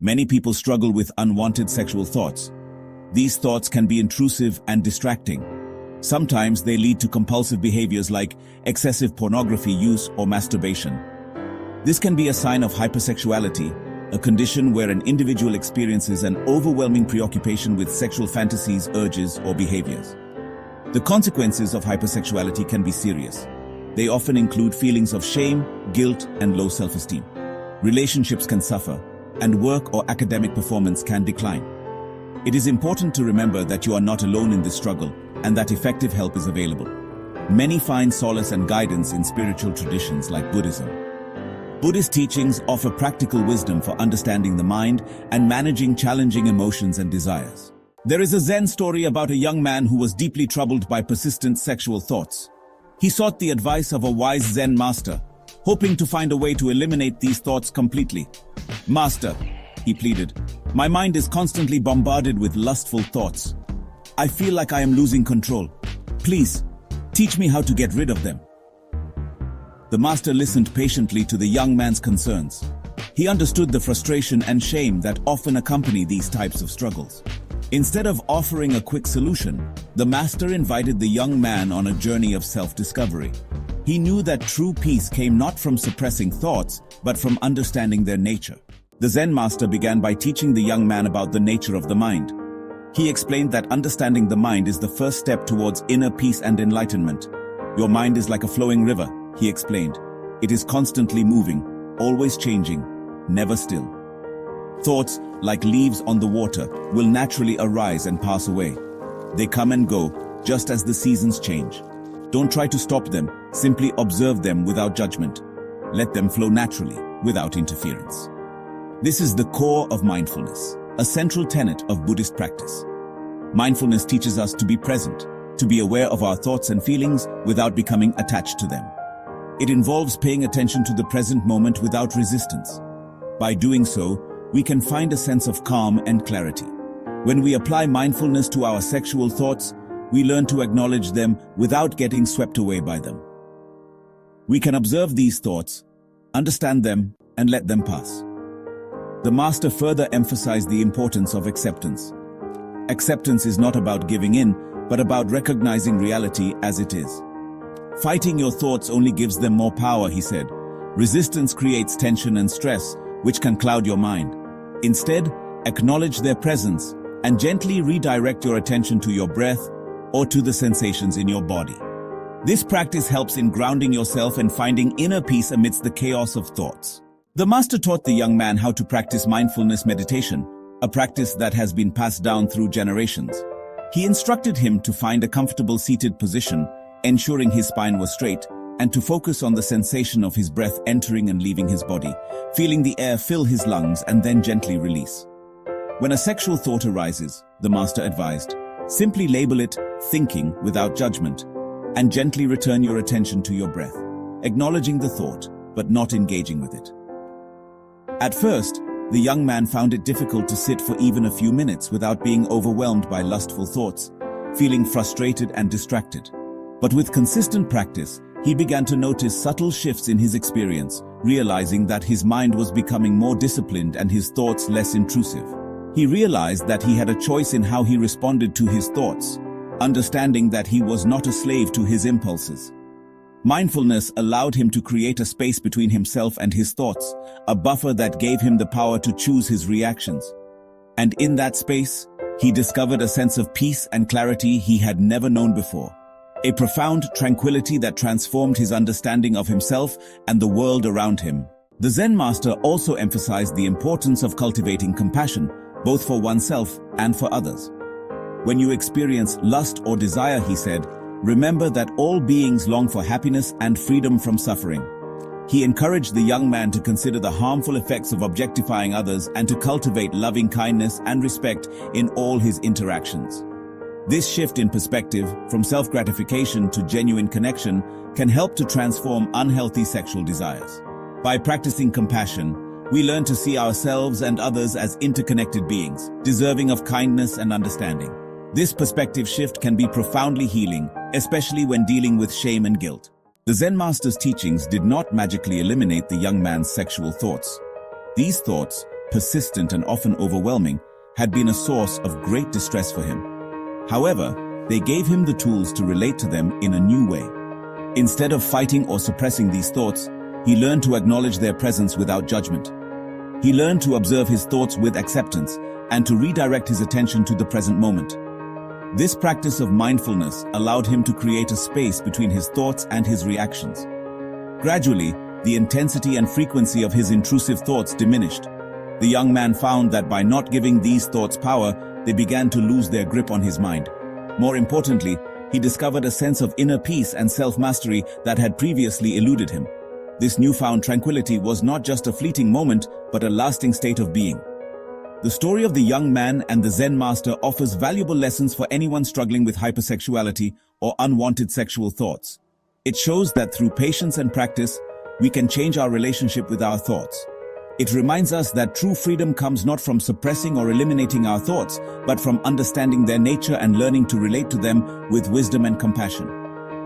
Many people struggle with unwanted sexual thoughts. These thoughts can be intrusive and distracting. Sometimes they lead to compulsive behaviors like excessive pornography use or masturbation. This can be a sign of hypersexuality, a condition where an individual experiences an overwhelming preoccupation with sexual fantasies, urges, or behaviors. The consequences of hypersexuality can be serious. They often include feelings of shame, guilt, and low self-esteem. Relationships can suffer, and work or academic performance can decline. It is important to remember that you are not alone in this struggle and that effective help is available. Many find solace and guidance in spiritual traditions like Buddhism. Buddhist teachings offer practical wisdom for understanding the mind and managing challenging emotions and desires. There is a Zen story about a young man who was deeply troubled by persistent sexual thoughts. He sought the advice of a wise Zen master, hoping to find a way to eliminate these thoughts completely. "Master," he pleaded, "my mind is constantly bombarded with lustful thoughts. I feel like I am losing control. Please, teach me how to get rid of them." The master listened patiently to the young man's concerns. He understood the frustration and shame that often accompany these types of struggles. Instead of offering a quick solution, the master invited the young man on a journey of self-discovery. He knew that true peace came not from suppressing thoughts, but from understanding their nature. The Zen master began by teaching the young man about the nature of the mind. He explained that understanding the mind is the first step towards inner peace and enlightenment. "Your mind is like a flowing river," he explained. "It is constantly moving, always changing, never still. Thoughts, like leaves on the water, will naturally arise and pass away. They come and go, just as the seasons change. Don't try to stop them, simply observe them without judgment. Let them flow naturally, without interference." This is the core of mindfulness, a central tenet of Buddhist practice. Mindfulness teaches us to be present, to be aware of our thoughts and feelings without becoming attached to them. It involves paying attention to the present moment without resistance. By doing so, we can find a sense of calm and clarity. When we apply mindfulness to our sexual thoughts, we learn to acknowledge them without getting swept away by them. We can observe these thoughts, understand them, and let them pass. The master further emphasized the importance of acceptance. Acceptance is not about giving in, but about recognizing reality as it is. Fighting your thoughts only gives them more power, he said. Resistance creates tension and stress, which can cloud your mind. Instead, acknowledge their presence and gently redirect your attention to your breath or to the sensations in your body. This practice helps in grounding yourself and finding inner peace amidst the chaos of thoughts. The master taught the young man how to practice mindfulness meditation, a practice that has been passed down through generations. He instructed him to find a comfortable seated position, ensuring his spine was straight, and to focus on the sensation of his breath entering and leaving his body, feeling the air fill his lungs and then gently release. When a sexual thought arises, the master advised, simply label it thinking without judgment, and gently return your attention to your breath, acknowledging the thought, but not engaging with it. At first, the young man found it difficult to sit for even a few minutes without being overwhelmed by lustful thoughts, feeling frustrated and distracted. But with consistent practice, he began to notice subtle shifts in his experience, realizing that his mind was becoming more disciplined and his thoughts less intrusive. He realized that he had a choice in how he responded to his thoughts, understanding that he was not a slave to his impulses. Mindfulness allowed him to create a space between himself and his thoughts, a buffer that gave him the power to choose his reactions. And in that space, he discovered a sense of peace and clarity he had never known before. A profound tranquility that transformed his understanding of himself and the world around him. The Zen master also emphasized the importance of cultivating compassion, both for oneself and for others. When you experience lust or desire, he said, remember that all beings long for happiness and freedom from suffering. He encouraged the young man to consider the harmful effects of objectifying others and to cultivate loving kindness and respect in all his interactions. This shift in perspective, from self-gratification to genuine connection, can help to transform unhealthy sexual desires. By practicing compassion, we learn to see ourselves and others as interconnected beings, deserving of kindness and understanding. This perspective shift can be profoundly healing, especially when dealing with shame and guilt. The Zen master's teachings did not magically eliminate the young man's sexual thoughts. These thoughts, persistent and often overwhelming, had been a source of great distress for him. However, they gave him the tools to relate to them in a new way. Instead of fighting or suppressing these thoughts, he learned to acknowledge their presence without judgment. He learned to observe his thoughts with acceptance and to redirect his attention to the present moment. This practice of mindfulness allowed him to create a space between his thoughts and his reactions. Gradually, the intensity and frequency of his intrusive thoughts diminished. The young man found that by not giving these thoughts power, they began to lose their grip on his mind. More importantly, he discovered a sense of inner peace and self-mastery that had previously eluded him. This newfound tranquility was not just a fleeting moment, but a lasting state of being. The story of the young man and the Zen master offers valuable lessons for anyone struggling with hypersexuality or unwanted sexual thoughts. It shows that through patience and practice, we can change our relationship with our thoughts. It reminds us that true freedom comes not from suppressing or eliminating our thoughts, but from understanding their nature and learning to relate to them with wisdom and compassion.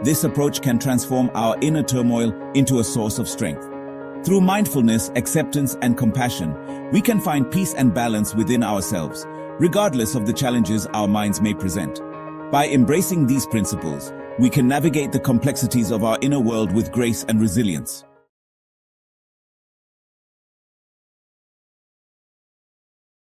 This approach can transform our inner turmoil into a source of strength. Through mindfulness, acceptance, and compassion, we can find peace and balance within ourselves, regardless of the challenges our minds may present. By embracing these principles, we can navigate the complexities of our inner world with grace and resilience.